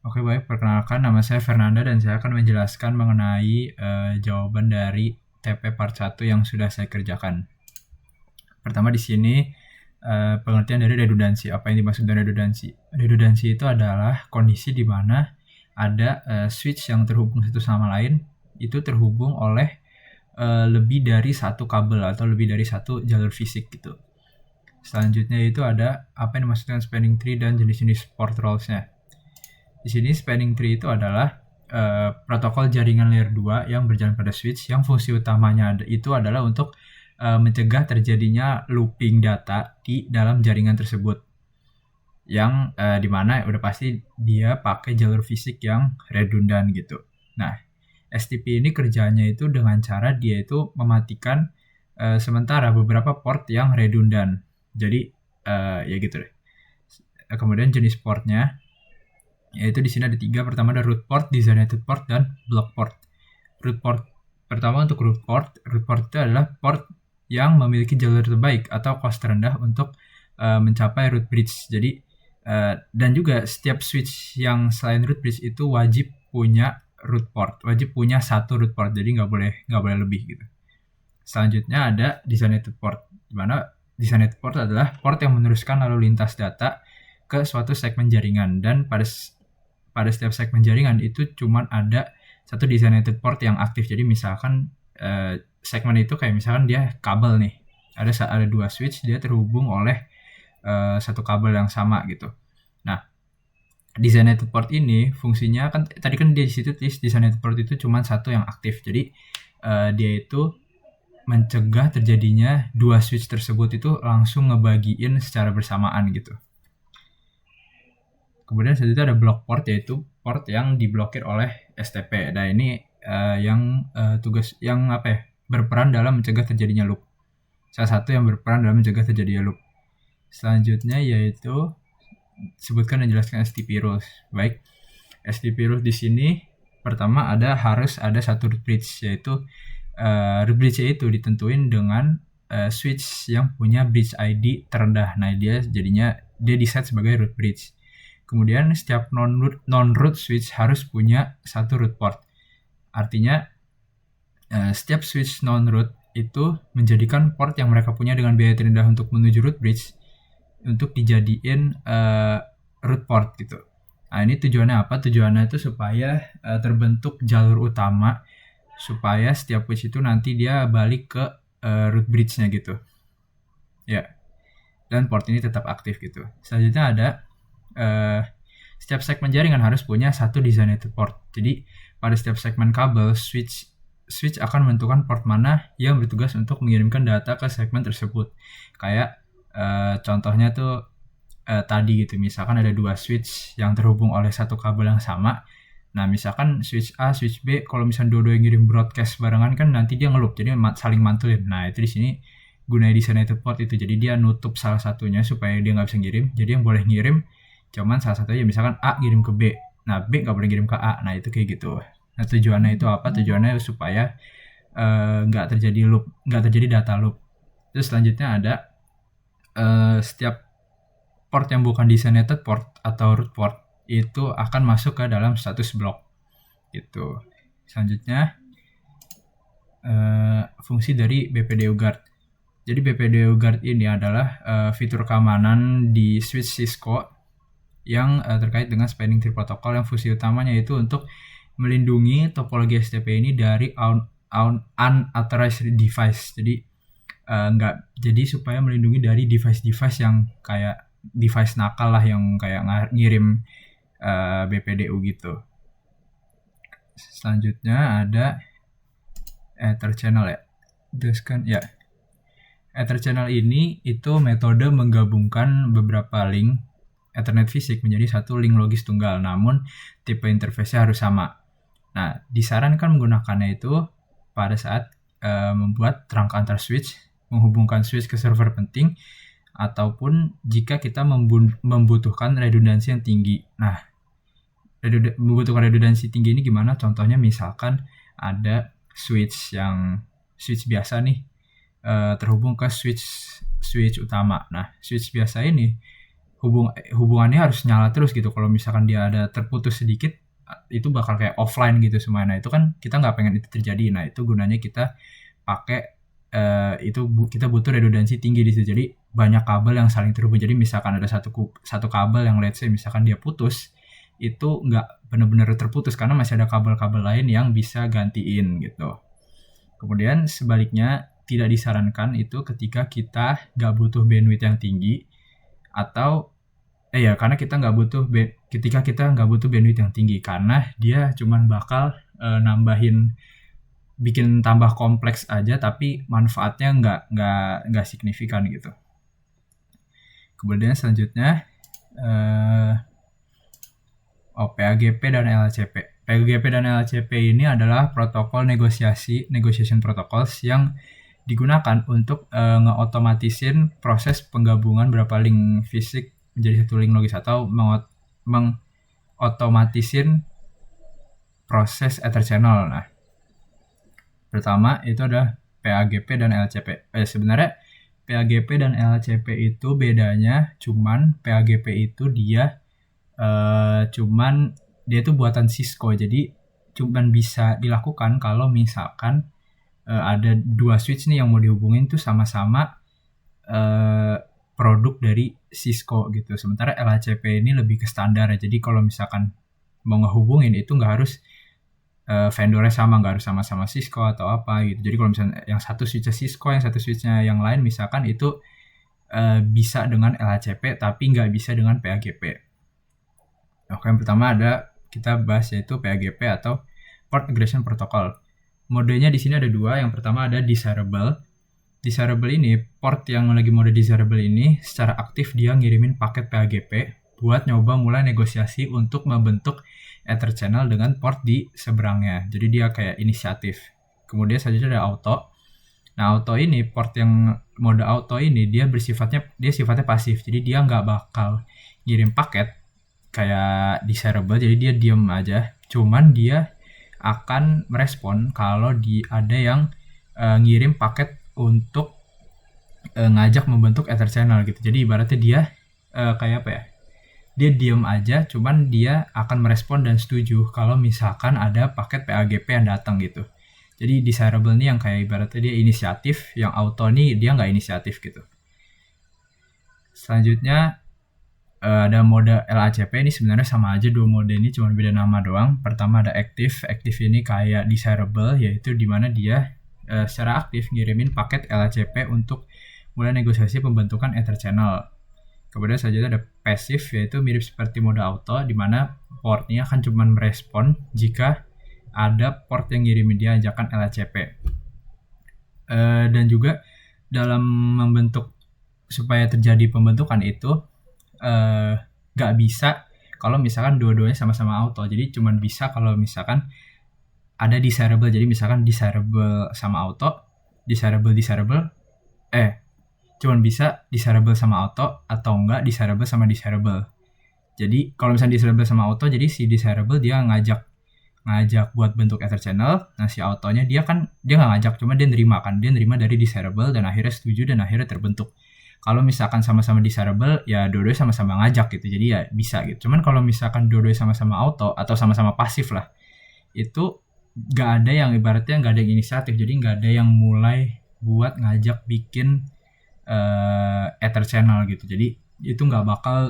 Oke baik, perkenalkan nama saya Fernanda dan saya akan menjelaskan mengenai jawaban dari TP part 1 yang sudah saya kerjakan. Pertama di sini pengertian dari redundansi. Apa yang dimaksud dengan redundansi? Redundansi itu adalah kondisi di mana ada switch yang terhubung satu sama lain itu terhubung oleh lebih dari satu kabel atau lebih dari satu jalur fisik gitu. Selanjutnya itu ada apa yang dimaksud dengan spanning tree dan jenis-jenis port roles-nya. Di sini spanning tree itu adalah protokol jaringan layer 2 yang berjalan pada switch yang fungsi utamanya itu adalah untuk mencegah terjadinya looping data di dalam jaringan tersebut. Yang dimana udah pasti dia pakai jalur fisik yang redundan gitu. Nah, STP ini kerjanya itu dengan cara dia itu mematikan sementara beberapa port yang redundan. Jadi ya gitu deh. Kemudian jenis portnya yaitu di sini ada 3. Pertama ada root port, designated port, dan block port. Root port pertama untuk root port itu adalah port yang memiliki jalur terbaik atau cost terendah untuk mencapai root bridge. Jadi dan juga setiap switch yang selain root bridge itu wajib punya root port, wajib punya satu root port. Jadi nggak boleh lebih gitu. Selanjutnya ada designated port, di mana designated port adalah port yang meneruskan lalu lintas data ke suatu segmen jaringan, dan pada setiap segmen jaringan itu cuma ada satu designated port yang aktif. Jadi misalkan segmen itu kayak misalkan dia kabel nih, ada 2 switch, dia terhubung oleh satu kabel yang sama gitu. Nah, designated port ini fungsinya kan tadi kan dia di situ tulis designated port itu cuma satu yang aktif. Jadi dia itu mencegah terjadinya 2 switch tersebut itu langsung ngebagiin secara bersamaan gitu. Kemudian selanjutnya ada block port, yaitu port yang diblokir oleh STP. Nah ini yang tugas yang berperan dalam mencegah terjadinya loop. Salah satu yang berperan dalam mencegah terjadinya loop. Selanjutnya yaitu sebutkan dan jelaskan STP rules. Baik, STP rules di sini pertama harus ada satu root bridge, yaitu root bridge itu ditentuin dengan switch yang punya bridge ID terendah. Nah dia di-set sebagai root bridge. Kemudian setiap non-root switch harus punya satu root port. Artinya setiap switch non-root itu menjadikan port yang mereka punya dengan biaya terendah untuk menuju root bridge untuk dijadiin root port gitu. Nah ini tujuannya apa? Tujuannya itu supaya terbentuk jalur utama, supaya setiap switch itu nanti dia balik ke root bridge-nya gitu. Ya. Dan port ini tetap aktif gitu. Selanjutnya ada setiap segmen jaringan harus punya satu designated port. Jadi pada setiap segmen kabel, switch akan menentukan port mana yang bertugas untuk mengirimkan data ke segmen tersebut. Kayak contohnya tuh tadi gitu, misalkan ada 2 switch yang terhubung oleh satu kabel yang sama. Nah misalkan switch A, switch B, kalau misalnya dua-dua ngirim broadcast barengan kan nanti dia ngeloop, jadi saling mantulin. Nah itu di sini gunanya designated port itu, jadi dia nutup salah satunya supaya dia nggak bisa ngirim. Jadi yang boleh ngirim cuman salah satu aja, misalkan A ngirim ke B, nah B nggak boleh ngirim ke A. Nah itu kayak gitu. Nah tujuannya itu apa? Tujuannya supaya nggak terjadi loop, nggak terjadi data loop. Terus selanjutnya ada setiap port yang bukan designated port atau root port itu akan masuk ke dalam status block gitu. Selanjutnya fungsi dari BPDU Guard. Jadi BPDU Guard ini adalah fitur keamanan di switch Cisco yang terkait dengan spanning tree protocol, yang fungsi utamanya itu untuk melindungi topologi STP ini dari unauthorized device. Jadi supaya melindungi dari device-device yang kayak device nakal lah, yang kayak ngirim BPDU gitu. Selanjutnya ada Ether channel ya. Jelaskan ya. Ether channel ini itu metode menggabungkan beberapa link Ethernet fisik menjadi satu link logis tunggal, namun tipe interface-nya harus sama. Nah, disarankan menggunakannya itu pada saat membuat rangka antar switch, menghubungkan switch ke server penting, ataupun jika kita membutuhkan redundansi yang tinggi. Nah, membutuhkan redundansi tinggi ini gimana? Contohnya misalkan ada switch biasa nih terhubung ke switch utama. Nah, switch biasa ini hubungannya harus nyala terus gitu. Kalau misalkan dia ada terputus sedikit, itu bakal kayak offline gitu semuanya. Nah, itu kan kita nggak pengen itu terjadi. Nah, itu gunanya kita pakai kita butuh redundansi tinggi di situ. Jadi banyak kabel yang saling terhubung. Jadi misalkan ada satu kabel yang let's say misalkan dia putus, itu nggak benar-benar terputus karena masih ada kabel-kabel lain yang bisa gantiin gitu. Kemudian sebaliknya tidak disarankan itu ketika kita nggak butuh bandwidth yang tinggi atau karena ketika kita nggak butuh bandwidth yang tinggi karena dia cuman bakal bikin tambah kompleks aja tapi manfaatnya nggak signifikan gitu. Kemudian selanjutnya PAGP dan LACP. PAGP dan LACP ini adalah protokol negotiation protocols yang digunakan untuk ngeotomatisin proses penggabungan beberapa link fisik menjadi satu link logis atau mengotomatisin proses Ether channel. Nah, pertama itu ada PAGP dan LACP. Sebenarnya PAGP dan LACP itu bedanya cuman PAGP itu dia itu buatan Cisco, jadi cuman bisa dilakukan kalau misalkan ada dua switch nih yang mau dihubungin tuh sama-sama produk dari Cisco gitu. Sementara LACP ini lebih ke standar ya, jadi kalau misalkan mau ngehubungin itu nggak harus vendornya sama, nggak harus sama-sama Cisco atau apa gitu. Jadi kalau misalnya yang satu switchnya Cisco, yang satu switchnya yang lain misalkan itu bisa dengan LACP tapi nggak bisa dengan PAGP. Oke, yang pertama kita bahas yaitu PAGP atau Port Aggregation Protocol. Modenya di sini ada dua. Yang pertama ada desirable. Desirable ini, port yang lagi mode desirable ini secara aktif dia ngirimin paket PAGP buat nyoba mulai negosiasi untuk membentuk Ether channel dengan port di seberangnya. Jadi dia kayak inisiatif. Kemudian selanjutnya ada auto. Nah, auto ini, port yang mode auto ini dia sifatnya pasif. Jadi dia nggak bakal ngirim paket kayak desirable, jadi dia diem aja. Cuman dia akan merespon kalau ada yang ngirim paket untuk ngajak membentuk Ether channel gitu. Jadi ibaratnya dia kayak apa ya? Dia diem aja, cuman dia akan merespon dan setuju kalau misalkan ada paket PAGP yang datang gitu. Jadi desirable nih yang kayak ibaratnya dia inisiatif, yang auto nih dia nggak inisiatif gitu. Selanjutnya ada mode LACP, ini sebenarnya sama aja, dua mode ini cuma beda nama doang. Pertama ada active ini kayak desirable, yaitu dimana dia secara aktif ngirimin paket LACP untuk mulai negosiasi pembentukan Ether channel. Kemudian selanjutnya ada passive, yaitu mirip seperti mode auto, dimana portnya akan cuma merespon jika ada port yang ngirimin dia ajakan LACP. Dan juga dalam membentuk supaya terjadi pembentukan itu gak bisa kalau misalkan dua-duanya sama-sama auto. Jadi cuman bisa kalau misalkan ada desirable. Jadi misalkan desirable sama auto, desirable cuman bisa desirable sama auto atau enggak desirable sama desirable. Jadi kalau misalnya desirable sama auto, jadi si desirable dia ngajak buat bentuk Ether channel. Nah, si autonya dia nggak ngajak, cuma dia nerima dari desirable dan akhirnya setuju dan akhirnya terbentuk. Kalau misalkan sama-sama desirable, ya dua-duanya sama-sama ngajak gitu, jadi ya bisa gitu. Cuman kalau misalkan dua-duanya sama-sama auto atau sama-sama pasif lah, itu nggak ada yang ibaratnya nggak ada yang inisiatif, jadi nggak ada yang mulai buat ngajak bikin Ether channel gitu. Jadi itu nggak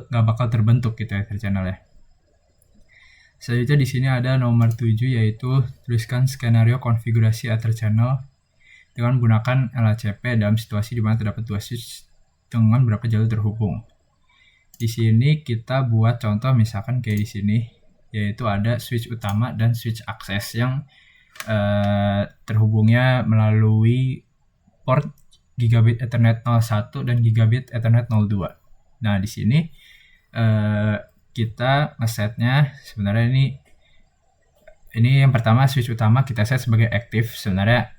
bakal terbentuk gitu Ether channel ya. Selanjutnya di sini ada nomor 7, yaitu tuliskan skenario konfigurasi Ether channel dengan menggunakan LACP dalam situasi di mana terdapat dua switch dengan berapa jalur terhubung. Di sini kita buat contoh misalkan kayak di sini, yaitu ada switch utama dan switch akses yang terhubungnya melalui port Gigabit Ethernet 01 dan Gigabit Ethernet 02. Nah, di sini kita ngesetnya sebenarnya ini yang pertama switch utama kita set sebagai aktif. Sebenarnya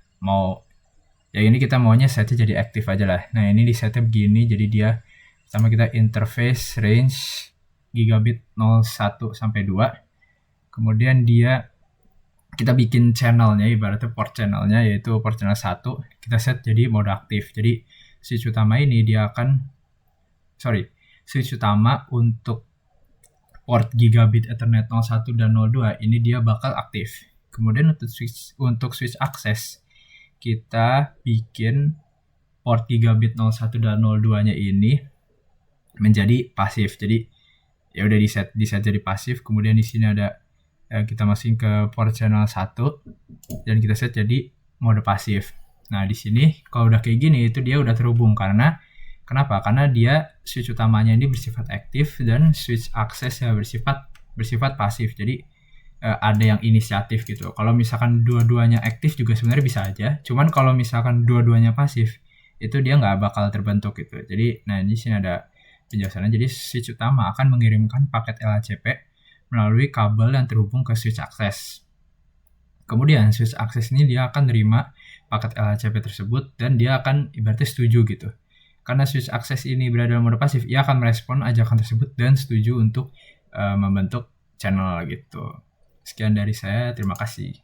ini kita maunya setnya jadi aktif aja lah. Nah, ini di setnya begini, jadi dia pertama kita interface range Gigabit 01 sampai 2. Kemudian kita bikin channelnya, ibaratnya port channelnya, yaitu port channel 1 kita set jadi mode aktif. Jadi switch utama ini switch utama untuk port gigabit Ethernet 01 dan 02 ini dia bakal aktif. Kemudian untuk switch akses, kita bikin port gigabit 01 dan 02-nya ini menjadi pasif. Jadi ya udah di set jadi pasif. Kemudian di sini ada kita masukin ke port channel 1 dan kita set jadi mode pasif. Nah, di sini kalau udah kayak gini itu dia udah terhubung. Kenapa? Karena dia switch utamanya ini bersifat aktif dan switch aksesnya bersifat pasif. Jadi ada yang inisiatif gitu. Kalau misalkan dua-duanya aktif juga sebenarnya bisa aja. Cuman kalau misalkan dua-duanya pasif, itu dia nggak bakal terbentuk gitu. Jadi, nah di sini ada penjelasannya. Jadi switch utama akan mengirimkan paket LHCP melalui kabel yang terhubung ke switch akses. Kemudian switch akses ini dia akan nerima paket LHCP tersebut dan dia akan ibaratnya setuju gitu. Karena switch akses ini berada dalam mode pasif, ia akan merespon ajakan tersebut dan setuju untuk membentuk channel gitu. Sekian dari saya, terima kasih.